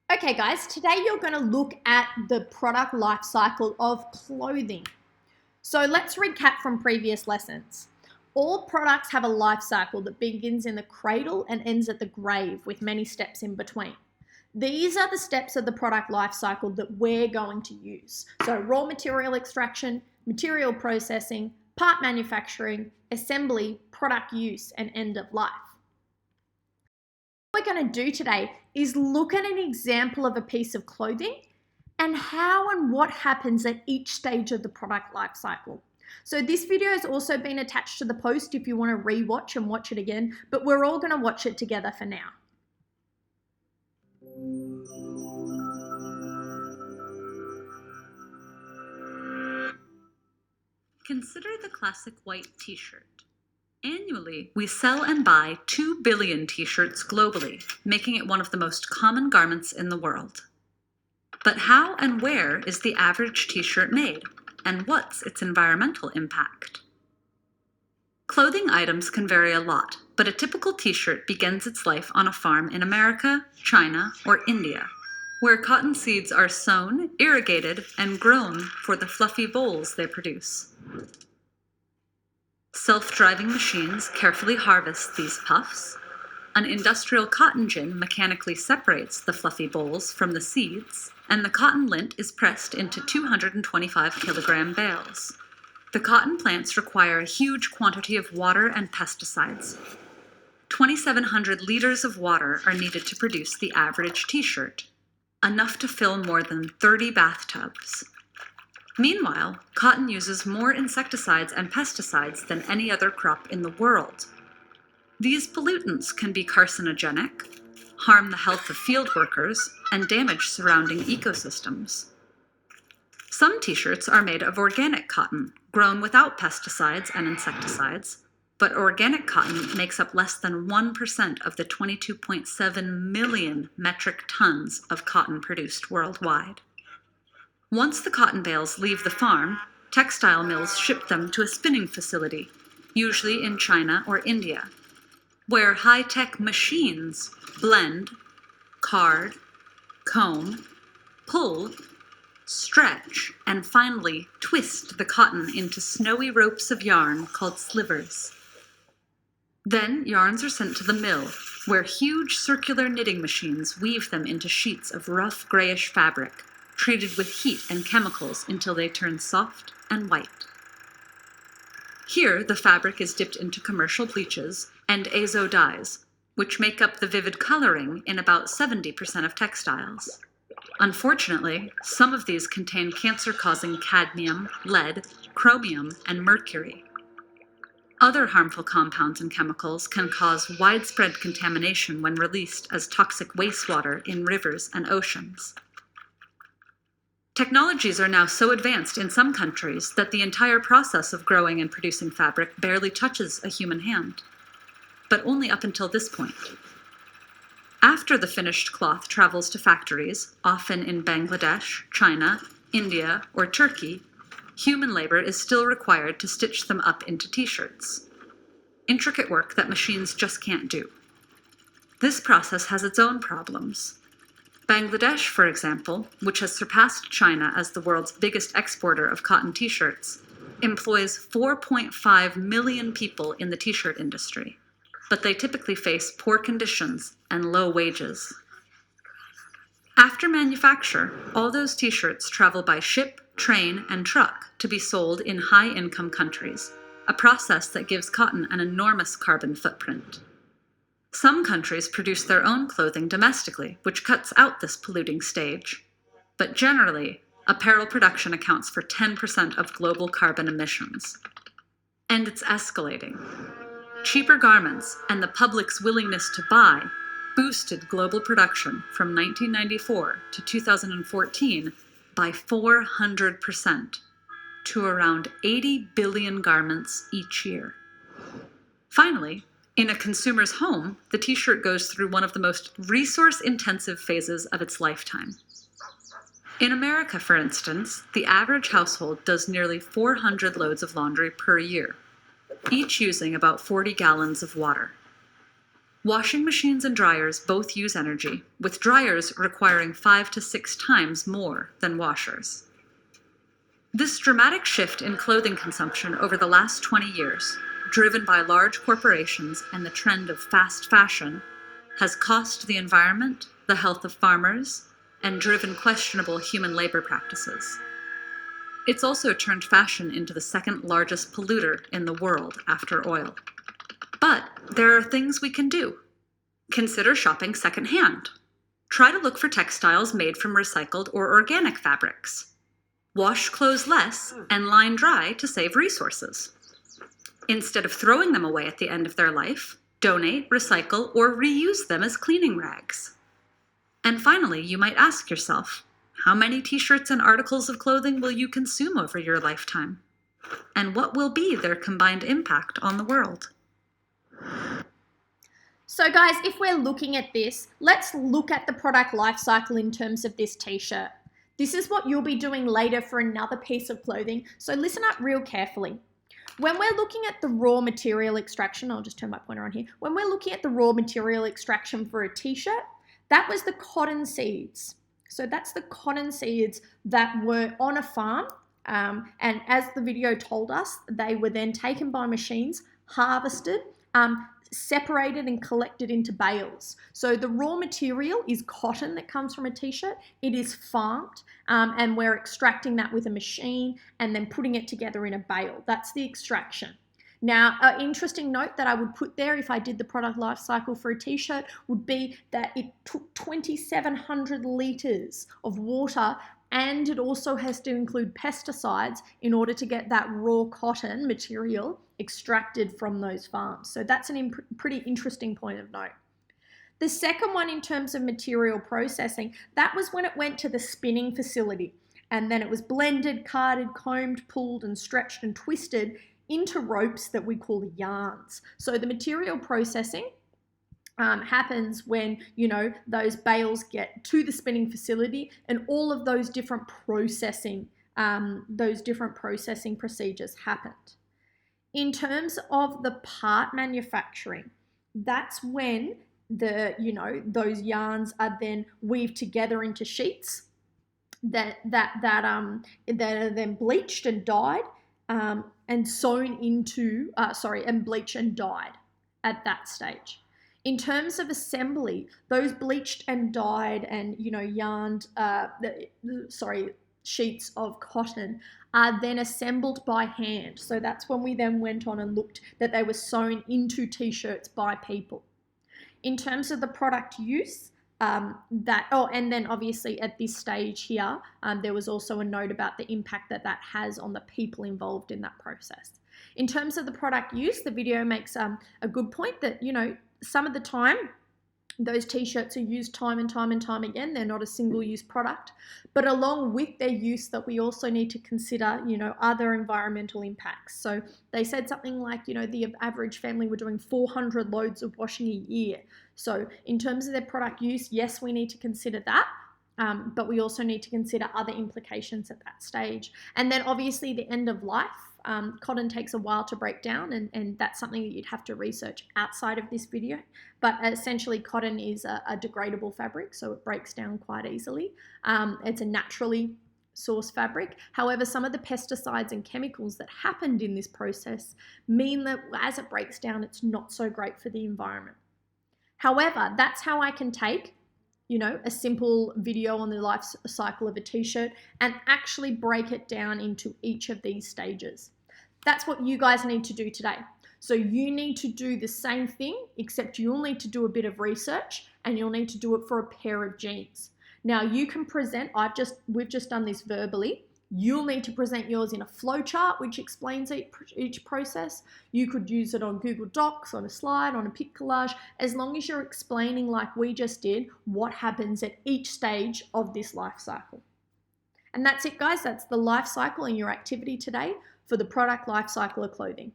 Okay guys, today you're going to look at the product life cycle of clothing. So let's recap from previous lessons. All products have a life cycle that begins in the cradle and ends at the grave with many steps in between. These are the steps of the product life cycle that we're going to use. So raw material extraction, material processing, part manufacturing, assembly, product use, and end of life. What we're going to do today is look at an example of a piece of clothing and how and what happens at each stage of the product life cycle. So this video has also been attached to the post if you want to re-watch and watch it again, but we're all going to watch it together for now. Consider the classic white t-shirt. Annually, we sell and buy 2 billion t-shirts globally, making it one of the most common garments in the world. But how and where is the average t-shirt made, and what's its environmental impact? Clothing items can vary a lot, but a typical t-shirt begins its life on a farm in America, China, or India, where cotton seeds are sown, irrigated, and grown for the fluffy bolls they produce. Self-driving machines carefully harvest these puffs. An industrial cotton gin mechanically separates the fluffy bolls from the seeds, and the cotton lint is pressed into 225-kilogram bales. The cotton plants require a huge quantity of water and pesticides. 2,700 liters of water are needed to produce the average t-shirt, enough to fill more than 30 bathtubs. Meanwhile, cotton uses more insecticides and pesticides than any other crop in the world. These pollutants can be carcinogenic, harm the health of field workers, and damage surrounding ecosystems. Some t-shirts are made of organic cotton, grown without pesticides and insecticides, but organic cotton makes up less than 1% of the 22.7 million metric tons of cotton produced worldwide. Once the cotton bales leave the farm, textile mills ship them to a spinning facility, usually in China or India, where high-tech machines blend, card, comb, pull, stretch, and finally twist the cotton into snowy ropes of yarn called slivers. Then yarns are sent to the mill, where huge circular knitting machines weave them into sheets of rough grayish fabric, treated with heat and chemicals until they turn soft and white. Here, the fabric is dipped into commercial bleaches and azo dyes, which make up the vivid coloring in about 70% of textiles. Unfortunately, some of these contain cancer-causing cadmium, lead, chromium, and mercury. Other harmful compounds and chemicals can cause widespread contamination when released as toxic wastewater in rivers and oceans. Technologies are now so advanced in some countries that the entire process of growing and producing fabric barely touches a human hand, but only up until this point. After the finished cloth travels to factories, often in Bangladesh, China, India, or Turkey, human labor is still required to stitch them up into t-shirts. Intricate work that machines just can't do. This process has its own problems. Bangladesh, for example, which has surpassed China as the world's biggest exporter of cotton t-shirts, employs 4.5 million people in the t-shirt industry, but they typically face poor conditions and low wages. After manufacture, all those t-shirts travel by ship, train, and truck to be sold in high-income countries, a process that gives cotton an enormous carbon footprint. Some countries produce their own clothing domestically, which cuts out this polluting stage. But generally, apparel production accounts for 10% of global carbon emissions. And it's escalating. Cheaper garments and the public's willingness to buy boosted global production from 1994 to 2014 by 400% to around 80 billion garments each year. Finally, in a consumer's home, the t-shirt goes through one of the most resource-intensive phases of its lifetime. In America, for instance, the average household does nearly 400 loads of laundry per year, each using about 40 gallons of water. Washing machines and dryers both use energy, with dryers requiring 5 to 6 times more than washers. This dramatic shift in clothing consumption over the last 20 years, driven by large corporations and the trend of fast fashion, has cost the environment, the health of farmers, and driven questionable human labor practices. It's also turned fashion into the second largest polluter in the world after oil. But there are things we can do. Consider shopping secondhand. Try to look for textiles made from recycled or organic fabrics. Wash clothes less and line dry to save resources. Instead of throwing them away at the end of their life, donate, recycle, or reuse them as cleaning rags. And finally, you might ask yourself, how many t-shirts and articles of clothing will you consume over your lifetime? And what will be their combined impact on the world? So guys, if we're looking at this, let's look at the product life cycle in terms of this t-shirt. This is what you'll be doing later for another piece of clothing, so listen up real carefully. When we're looking at the raw material extraction, I'll just turn my pointer on here. When we're looking at the raw material extraction for a t-shirt, that was the cotton seeds. So that's the cotton seeds that were on a farm, and as the video told us, they were then taken by machines, harvested, separated and collected into bales. So the raw material is cotton that comes from a t-shirt. It is farmed, and we're extracting that with a machine and then putting it together in a bale. That's the extraction. Now, an interesting note that I would put there if I did the product life cycle for a t-shirt would be that it took 2,700 litres of water, and it also has to include pesticides in order to get that raw cotton material extracted from those farms. So that's a pretty interesting point of note. The second one in terms of material processing, that was when it went to the spinning facility, and then it was blended, carded, combed, pulled and stretched and twisted into ropes that we call yarns. So the material processing happens when, those bales get to the spinning facility, and all of those different processing procedures happened. In terms of the part manufacturing, that's when those yarns are then weaved together into sheets that are then bleached and dyed, and sewn into, and bleached and dyed at that stage. In terms of assembly, those bleached and dyed and, yarned, sheets of cotton are then assembled by hand. So that's when we then went on and looked that they were sewn into t-shirts by people. In terms of the product use, and then obviously at this stage here, there was also a note about the impact that has on the people involved in that process. In terms of the product use, the video makes a good point that, some of the time, those t-shirts are used time and time and time again. They're not a single-use product. But along with their use, that we also need to consider, other environmental impacts. So they said something like, the average family were doing 400 loads of washing a year. So in terms of their product use, yes, we need to consider that. But we also need to consider other implications at that stage. And then obviously the end of life. Cotton takes a while to break down, and that's something that you'd have to research outside of this video. But essentially, cotton is a degradable fabric, so it breaks down quite easily. It's a naturally sourced fabric. However, some of the pesticides and chemicals that happened in this process mean that as it breaks down, it's not so great for the environment. However, that's how I can take a simple video on the life cycle of a t-shirt and actually break it down into each of these stages. That's what you guys need to do today. So you need to do the same thing, except you'll need to do a bit of research, and you'll need to do it for a pair of jeans. Now you can present, we've just done this verbally. You'll need to present yours in a flowchart which explains each process. You could use it on Google Docs, on a slide, on a pic collage, as long as you're explaining, like we just did, what happens at each stage of this life cycle. And that's it, guys. That's the life cycle and your activity today for the product life cycle of clothing.